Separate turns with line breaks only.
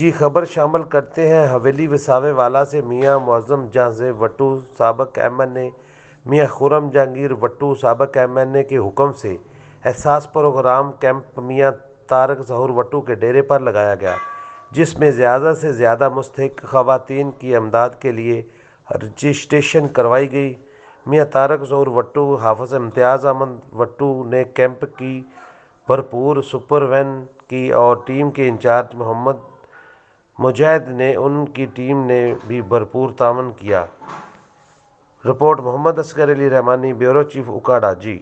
जी खबर शामिल करते हैं हवेली विसावे वाला से मियां मुअज़्ज़म जहां वट्टू साबिक़ एमएनए मियां खुर्रम जहांगीर वट्टू साबिक़ एमएनए के हुक्म से एहसास प्रोग्राम कैंप मियां तारक ज़हूर वट्टू के डेरे पर लगाया गया, जिसमें ज़्यादा से ज़्यादा मुस्तहिक़ ख़वातीन की इमदाद के लिए रजिस्ट्रेशन करवाई गई। मियां तारक ज़हूर वट्टू हाफ़िज़ इम्तियाज़ अहमद वट्टू ने कैंप की भरपूर सुपरविजन की और टीम के इंचार्ज मोहम्मद मुजाहिद ने उनकी टीम ने भी भरपूर ताउन किया। Report Mohammad Asgar Ali Rahmani, bureau chief, उकाड़ा। जी।